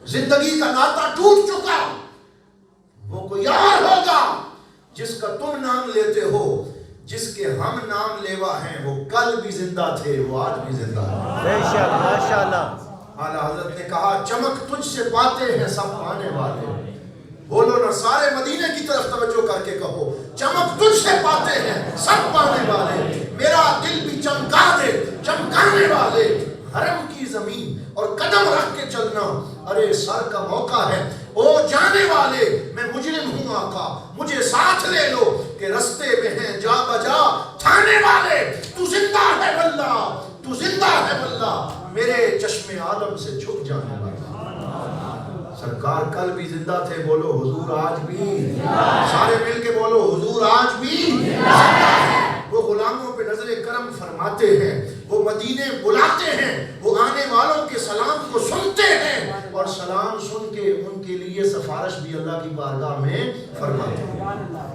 زندگی کا ناتا ٹوٹ چکا، وہ کوئی یار ہوگا جس کا تم نام لیتے ہو، جس کے ہم نام لیوا ہیں، وہ کل بھی زندہ تھے، وہ آج بھی زندہ ہیں۔ بے شک، ماشاءاللہ۔ اعلیٰ حضرت نے کہا چمک تجھ سے پاتے ہیں سب پانے والے۔ بولو نا سارے مدینے کی طرف توجہ کر کے کہو، چمک تجھ سے پاتے ہیں سب پانے والے، میرا دل بھی چمکا دے چمکانے والے۔ حرم کی زمین اور قدم رکھ کے چلنا، ارے سر کا موقع ہے، او جانے والے میں مجرم ہوں آقا، مجھے ساتھ لے لو کہ رستے میں ہیں جا بجا تھانے والے۔ تو زندہ ہے واللہ، تو زندہ ہے واللہ، میرے چشم عالم سے چھپ جانے والا۔ سرکار کل بھی زندہ تھے، بولو حضور آج بھی، سارے مل کے بولو حضور آج بھی زندہ ہے۔ وہ غلاموں پہ نظر کرم فرماتے ہیں، وہ مدینے بلاتے ہیں، وہ آنے والوں کے سلام کو سنتے ہیں، اور سلام سن کے ان کے لیے سفارش بھی اللہ کی بارگاہ میں فرماتے ہیں۔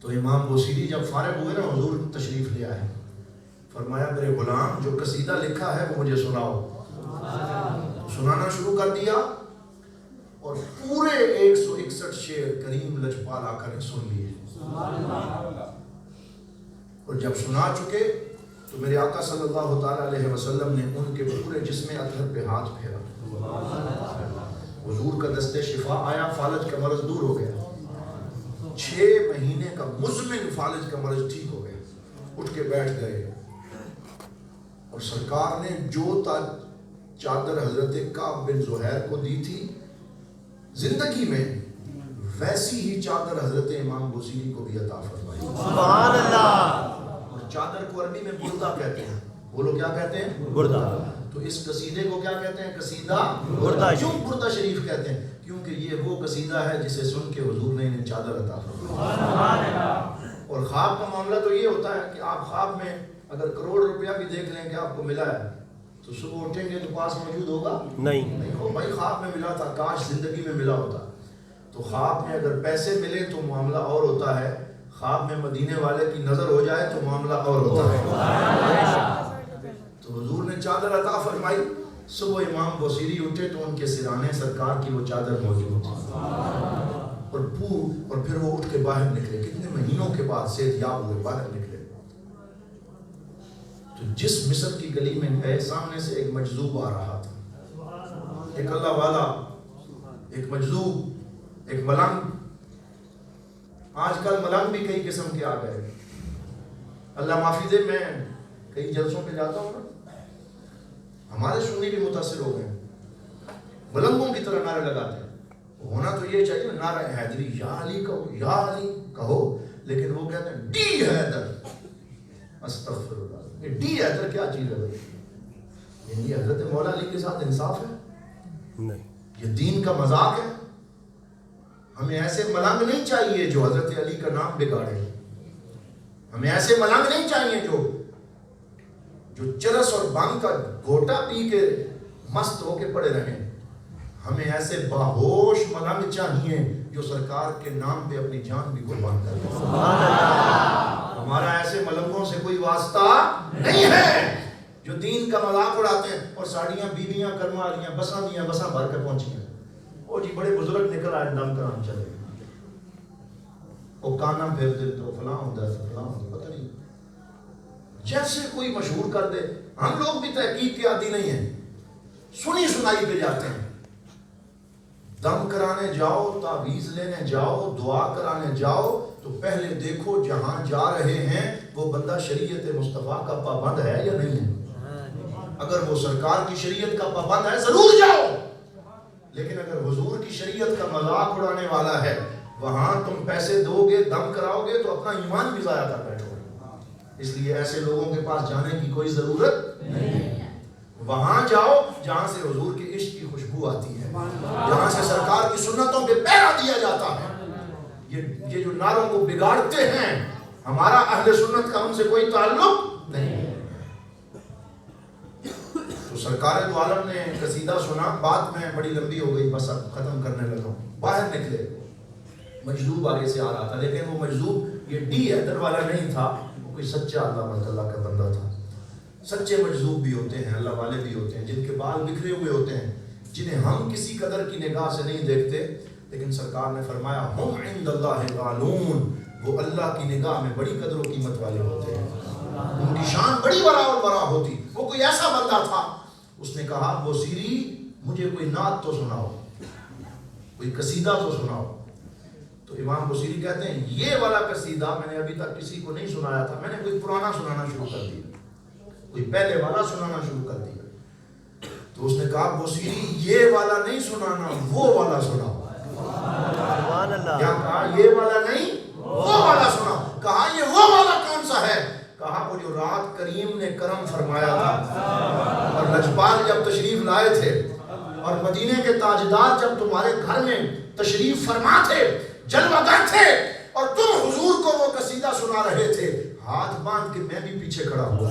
تو امام بوصیری جب فارغ ہوئے نا، حضور تشریف لے آئے، فرمایا میرے غلام جو قصیدہ لکھا ہے وہ مجھے سناؤ۔ سنانا شروع کر دیا، اور پورے 161 شعر کریم لجپال آقا نے سن لیے، اور جب سنا چکے تو میرے آقا صلی اللہ تعالیٰ علیہ وسلم نے ان کے پورے جسم اطہر پہ ہاتھ پھیرا، حضور کا دست شفا آیا، فالج کا مرض دور ہو گیا، 6 مہینے کا مزمن فالج کا مرض ٹھیک ہو گیا، اٹھ کے بیٹھ گئے، اور سرکار نے جو چادر حضرت کعب بن زہیر کو دی تھی زندگی میں، ویسی ہی چادر حضرت امام بوصیری کو بھی عطا فرمائی۔ سبحان اللہ۔ اور چادر کو عربی میں بردہ کہتے ہیں، بولو کیا کہتے ہیں؟ بردہ۔ تو اس قصیدے کو کیا کہتے ہیں؟ قصیدہ بردہ۔ کیوں بردہ شریف کہتے ہیں؟ کیونکہ یہ وہ قصیدہ ہے جسے سن کے حضور نے انہیں چادر عطا فرمائی۔ اور خواب کا معاملہ تو یہ ہوتا ہے کہ آپ خواب میں اگر کروڑ روپیہ بھی دیکھ لیں کہ آپ کو ملا ہے، تو صبح اٹھیں گے تو پاس موجود ہوگا؟ نہیں ہو بھائی، خواب میں ملا تھا، کاش زندگی میں ملا ہوتا۔ تو خواب میں اگر پیسے ملے تو معاملہ اور ہوتا ہے، خواب میں مدینے والے کی نظر ہو جائے تو معاملہ اور ہوتا ہے۔ تو حضور نے چادر عطا فرمائی، صبح امام بوصیری اٹھے تو ان کے سرانے سرکار کی وہ چادر موجود تھی، اور پھر وہ اٹھ کے باہر نکلے، کتنے مہینوں کے بعد صحت یاب ہوئے، باہر نکلے، تو جس مصر کی گلی میں گئے سامنے سے ایک مجذوب آ رہا تھا، ایک اللہ والا، ایک مجذوب، ایک ملنگ۔ آج کل ملنگ بھی کئی قسم کے آ گئے، اللہ معافی دے، میں کئی جلسوں پہ جاتا ہوں نا، ہمارے سنی بھی متاثر ہو گئے، ملنگوں کی طرح نعرے لگاتے ہیں۔ ہونا تو یہ چاہیے نعرہ حیدری، یا علی کہو، یا علی کہو، لیکن وہ کہتے ہیں ڈی حیدر، استغفر اللہ، یہ ڈی حیدر کیا چیز ہے؟ یعنی یہ حضرت مولا علی کے ساتھ انصاف ہے؟ نہیں، یہ دین کا مذاق ہے؟ ہمیں ایسے ملنگ نہیں چاہیے جو حضرت علی کا نام بگاڑے، ہمیں ایسے ملنگ نہیں چاہیے جو چرس اور بھنگ کا گھوٹا پی کے مست ہو کے پڑے رہیں، ہمیں ایسے باہوش ملنگ چاہیے جو سرکار کے نام پہ اپنی جان بھی قربان کر دیں۔ ہمارا ایسے ملنگوں سے کوئی واسطہ نہیں ہے جو دین کا مذاق اڑاتے ہیں، اور ساڑیاں بیویاں کرما لیاں بساں دیاں بساں بھر کے پہنچی ہیں، وہ جی بڑے بزرگ نکل آئے دم کرام چلے، وہ کانا پھیر دے تو فلاں ہوتا ہے، فلاں ہوتا ہے، پتہ نہیں جیسے کوئی مشہور کر دے۔ ہم لوگ بھی تحقیق کے عادی نہیں ہیں، سنی سنائی پہ جاتے ہیں، دم کرانے جاؤ، تعویذ لینے جاؤ، دعا کرانے جاؤ تو پہلے دیکھو جہاں جا رہے ہیں وہ بندہ شریعت مصطفیٰ کا پابند ہے یا نہیں ہے۔ اگر وہ سرکار کی شریعت کا پابند ہے ضرور جاؤ، لیکن اگر حضور کی شریعت کا مذاق اڑانے والا ہے، وہاں تم پیسے دو گے، دم کراؤ گے تو اپنا ایمان بھی ضائع کر بیٹھو گے۔ اس لیے ایسے لوگوں کے پاس جانے کی کوئی ضرورت نہیں ہے۔ وہاں جاؤ جہاں سے حضور کے عشق کی خوشبو آتی ہے، جہاں سے سرکار کی سنتوں پہ پیرا دیا جاتا ہے۔ یہ جو نعروں کو بگاڑتے ہیں، ہمارا اہل سنت کا ان سے کوئی تعلق نہیں ہے۔ تو سرکار دو عالم نے قصیدہ سنا، بات میں بڑی لمبی ہو گئی، بس اب ختم کرنے لگا ہوں۔ باہر نکلے، مجذوب آگے سے آ رہا تھا، لیکن وہ مجذوب یہ ڈی حیدر والا نہیں تھا، وہ کوئی سچا اللہ کا بندہ تھا۔ سچے مجذوب بھی ہوتے ہیں، اللہ والے بھی ہوتے ہیں، جن کے بال بکھرے ہوئے ہوتے ہیں، جنہیں ہم کسی قدر کی نگاہ سے نہیں دیکھتے، لیکن سرکار نے فرمایا ہم عند اللہ غالون، وہ اللہ کی نگاہ میں بڑی قدر و قیمت والے ہوتے ہیں، ان کی شان بڑی وراء الورا ہوتی۔ وہ کوئی ایسا بندہ تھا، اس نے کہا بوسیری مجھے کوئی نعت تو سناؤ، کوئی قصیدہ تو سناؤ۔ تو امام بوسیری کہتے ہیں یہ والا قصیدہ میں نے ابھی تک کسی کو نہیں سنایا تھا، میں نے کوئی پرانا سنانا شروع کر دیا، کوئی پہلے والا سنانا شروع کر دیا۔ تو اس نے کہا بوسیری یہ والا نہیں سنانا، وہ والا سناؤ۔ سبحان اللہ۔ کیا کہا؟ یہ والا نہیں وہ والا سناؤ۔ کہا یہ وہ والا کون سا ہے؟ کہا وہ جو رات کریم نے کرم فرمایا تھا اور لجپال جب تشریف لائے تھے اور مدینے کے تاجدار جب تمہارے گھر میں تشریف فرما تھے، جلوہ گر تھے، اور تم حضور کو وہ قصیدہ سنا رہے تھے، ہاتھ باندھ کے میں بھی پیچھے کھڑا ہوا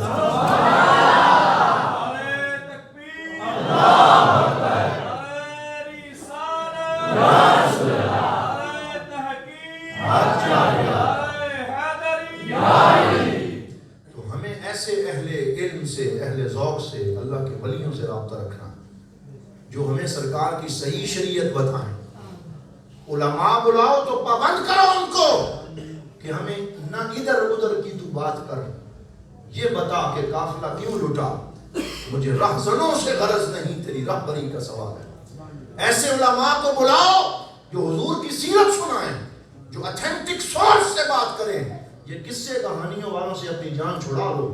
تو ہمیں ایسے اہل علم سے، اہل ذوق سے، اللہ کے ولیوں سے رابطہ رکھنا جو ہمیں سرکار کی صحیح شریعت بتائیں۔ علماء بلاؤ تو پابند کرو ان کو کہ ہمیں نہ ادھر ادھر کی تو بات کر، یہ بتا کہ قافلہ کیوں لٹا، مجھے رہزنوں سے غرض نہیں، تیری رہبری کا سوال ہے۔ ایسے علماء کو بلاؤ جو حضور کی سیرت سنائیں، جو اتھینٹک سورس سے بات کریں۔ یہ قصے کہانیوں والوں سے اپنی جان چھڑا لو۔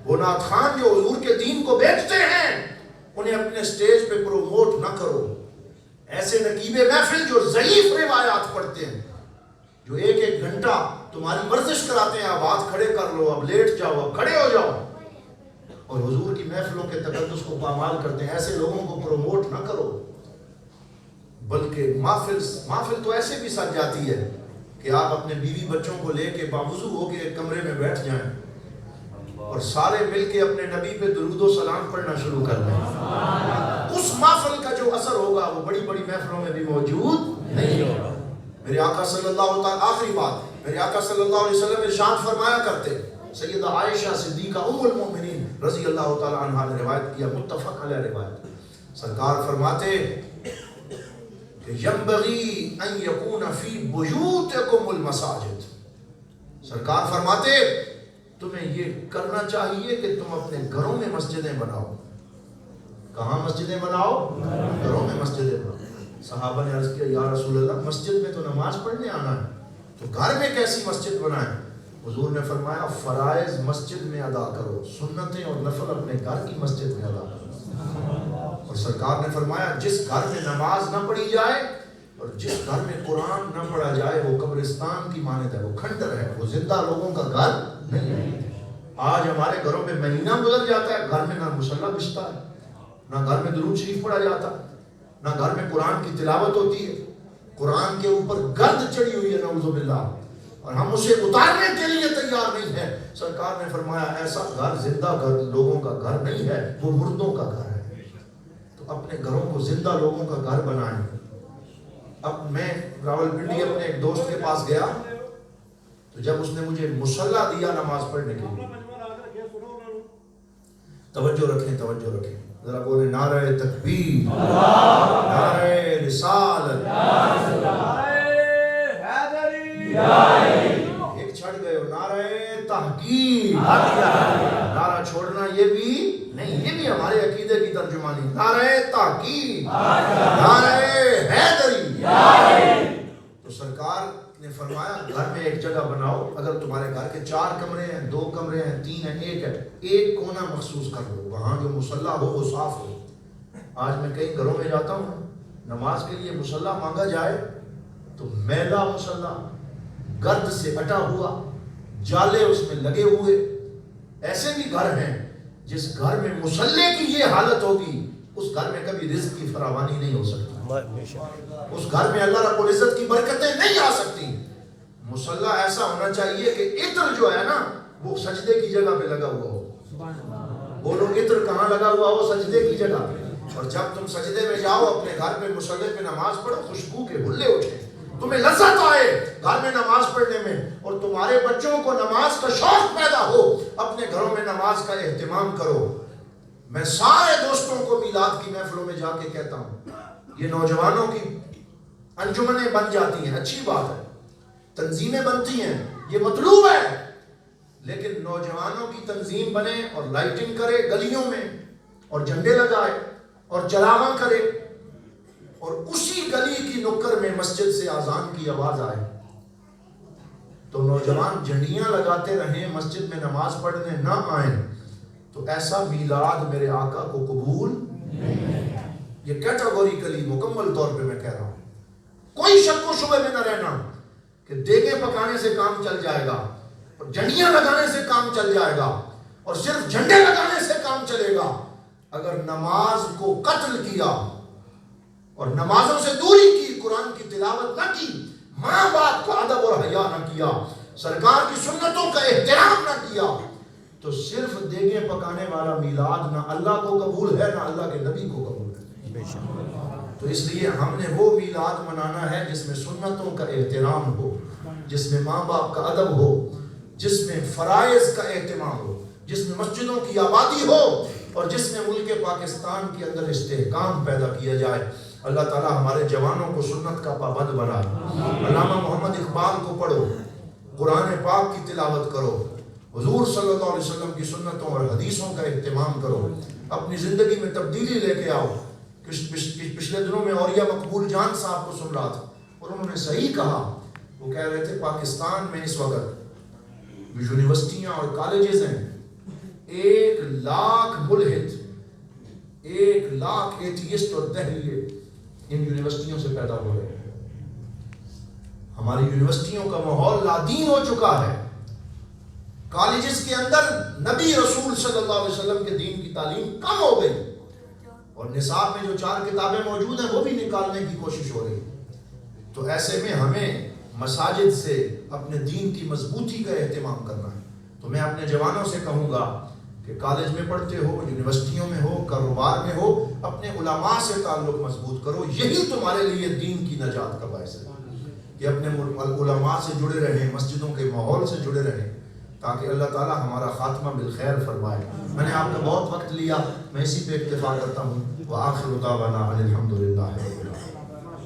وہ نعت خان جو حضور کے دین کو بیچتے ہیں انہیں اپنے سٹیج پہ پروموٹ نہ کرو۔ ایسے نقیب محفل جو ضعیف روایات پڑھتے ہیں، جو ایک ایک گھنٹہ تمہاری ورزش کراتے ہیں، اب ہاتھ کھڑے کر لو، اب لیٹ جاؤ، اب کھڑے ہو جاؤ، اور حضور کی محفلوں کے تقدس کو پامال کرتے ہیں، ایسے لوگوں کو پروموٹ نہ کرو۔ بلکہ محفل تو ایسے بھی سج جاتی ہے کہ آپ اپنے بیوی بچوں کو لے کے باوضو ہو کے ایک کمرے میں بیٹھ جائیں اور سارے مل کے اپنے نبی پہ درود و سلام پڑھنا شروع کر دیں۔ اس محفل کا جو اثر ہوگا وہ بڑی بڑی محفلوں میں بھی موجود نہیں ہوگا۔ میرے آقا صلی اللہ تعالی، آخری بات، میرے آقا صلی اللہ علیہ وسلم ارشاد فرمایا کرتے، سیدہ عائشہ صدیقہ ام المؤمنین رضی اللہ تعالی عنہا نے روایت کیا، متفق علیہ روایت، سرکار فرماتے کہ ینبغی ان یکون فی بیوتکم المساجد، سرکار فرماتے تمہیں یہ کرنا چاہیے کہ تم اپنے گھروں میں مسجدیں بناؤ۔ کہاں مسجدیں بناؤ؟ گھروں میں مسجدیں بناؤ۔ صحابہ نے عرض کیا یا رسول اللہ مسجد میں تو نماز پڑھنے آنا ہے، تو گھر میں کیسی مسجد بنائیں؟ حضور نے فرمایا فرائض مسجد میں ادا کرو، سنتیں اور نفل اپنے گھر کی مسجد میں ادا کرو۔ اور سرکار نے فرمایا جس گھر میں نماز نہ پڑھی جائے اور جس گھر میں قرآن نہ پڑھا جائے وہ قبرستان کی مانند ہے، وہ کھنڈر ہے، وہ زندہ لوگوں کا گھر نہیں ہے۔ آج ہمارے گھروں میں مہینہ گزر جاتا ہے، گھر میں نہ مصلی بچتا ہے، نہ گھر میں درود شریف پڑھا جاتا، نہ گھر میں قرآن کی تلاوت ہوتی ہے، قرآن کے اوپر گرد چڑھی ہوئی ہے نعوذ باللہ، اور ہم اسے اتارنے کے لیے تیار نہیں ہیں۔ سرکار نے فرمایا ایسا گھر زندہ گھر لوگوں کا گھر نہیں ہے، وہ مردوں کا گھر ہے۔ تو اپنے گھروں کو زندہ لوگوں کا گھر بنائیں۔ اب میں راولپنڈی اپنے ایک دوست کے پاس گیا تو جب اس نے مجھے مصلی دیا نماز پڑھنے کے لیے، توجہ رکھیں ذرا بولے نعرہ تکبیر، نعرہ رسالت، ایک چھڑ گئے نعرہ تحقیق، نعرہ چھوڑنا یہ بھی نہیں، یہ بھی ہمارے عقیدے کی ترجمانی، نعرہ تحقیق، نعرہ حیدری۔ تو سرکار نے فرمایا گھر میں ایک جگہ بناؤ، اگر تمہارے گھر کے 4 کمرے ہیں، 2 کمرے ہیں، 3 ہیں، 1 ہے، ایک کونا مخصوص کر لو، وہاں جو مصلی ہو وہ صاف ہو۔ آج میں کئی گھروں میں جاتا ہوں، نماز کے لیے مصلی مانگا جائے تو میلا مصلی، گرد سے اٹا ہوا، جالے اس میں لگے ہوئے۔ ایسے بھی گھر ہیں جس گھر میں مصلی کی یہ حالت ہوگی اس گھر میں کبھی رزق کی فراوانی نہیں ہو سکتی، اس گھر میں اللہ رب العزت کی برکتیں نہیں آ سکتی۔ مصلی ایسا ہونا چاہیے کہ عطر جو ہے نا وہ سجدے کی جگہ پہ لگا ہوا ہو۔ بولو عطر کہاں لگا ہوا ہو؟ سجدے کی جگہ پہ۔ اور جب تم سجدے میں جاؤ اپنے گھر پہ مصلی پہ نماز پڑھو، خوشبو کے بھلے اٹھیں، تمہیں لذت آئے گھر میں نماز پڑھنے میں، اور تمہارے بچوں کو نماز کا شوق پیدا ہو، اپنے گھروں میں نماز کا اہتمام کرو۔ میں سارے دوستوں کو میلاد کی محفلوں میں جا کے کہتا ہوں، یہ نوجوانوں کی انجمنیں بن جاتی ہیں، اچھی بات ہے، تنظیمیں بنتی ہیں، یہ مطلوب ہے، لیکن نوجوانوں کی تنظیم بنے اور لائٹنگ کرے گلیوں میں اور جھنڈے لگائے اور چراغاں کرے اور اسی گلی کی نکر میں مسجد سے اذان کی آواز آئے تو نوجوان جھنڈیاں لگاتے رہیں، مسجد میں نماز پڑھنے نہ آئیں، تو ایسا میلاد میرے آقا کو قبول نہیں۔ یہ کیٹاگوریکلی مکمل طور پہ میں کہہ رہا ہوں، کوئی شک و شبہ میں نہ رہنا کہ دیگیں پکانے سے کام چل جائے گا اور جھنڈیاں لگانے سے کام چل جائے گا اور صرف جھنڈے لگانے سے کام چلے گا۔ اگر نماز کو قتل کیا اور نمازوں سے دوری کی، قرآن کی تلاوت نہ کی، ماں باپ کا ادب اور حیا نہ کیا، سرکار کی سنتوں کا احترام نہ کیا، تو صرف دیگیں پکانے والا میلاد نہ اللہ کو قبول ہے نہ اللہ کے نبی کو قبول ہے۔ تو اس لیے ہم نے وہ میلاد منانا ہے جس میں سنتوں کا احترام ہو، جس میں ماں باپ کا ادب ہو، جس میں فرائض کا اہتمام ہو، جس میں مسجدوں کی آبادی ہو اور جس میں ملک پاکستان کے اندر استحکام پیدا کیا جائے۔ اللہ تعالی ہمارے جوانوں کو سنت کا پابند بنائے۔ علامہ محمد اقبال کو پڑھو، قرآن پاک کی تلاوت کرو، حضور صلی اللہ علیہ وسلم کی سنتوں اور حدیثوں کا اہتمام کرو، اپنی زندگی میں تبدیلی لے کے آؤ۔ پچھلے دنوں میں اولیاء مقبول جان صاحب کو سن رہا تھا اور انہوں نے صحیح کہا، وہ کہہ رہے تھے پاکستان میں اس وقت یونیورسٹیاں اور کالجز ہیں، 1,00,000 ملحد، 1,00,000 ایتھیسٹ اور دہریے ان یونیورسٹیوں سے پیدا ہو رہے ہیں۔ ہماری یونیورسٹیوں کا ماحول لادین ہو چکا ہے، کالجز کے اندر نبی رسول صلی اللہ علیہ وسلم کے دین کی تعلیم کم ہو گئی اور نصاب میں جو 4 کتابیں موجود ہیں وہ بھی نکالنے کی کوشش ہو رہی ہے۔ تو ایسے میں ہمیں مساجد سے اپنے دین کی مضبوطی کا اہتمام کرنا ہے۔ تو میں اپنے جوانوں سے کہوں گا کہ کالج میں پڑھتے ہو، یونیورسٹیوں میں ہو، کاروبار میں ہو، اپنے علماء سے تعلق مضبوط کرو، یہی تمہارے لیے دین کی نجات کا باعث ہے کہ اپنے علماء سے جڑے رہیں، مسجدوں کے ماحول سے جڑے رہیں، تاکہ اللہ تعالی ہمارا خاتمہ بالخیر فرمائے۔ میں نے آپ کا بہت وقت لیا، میں اسی پہ اکتفا کرتا ہوں۔ وآخر دعوانا ان الحمد للہ رب العالمین۔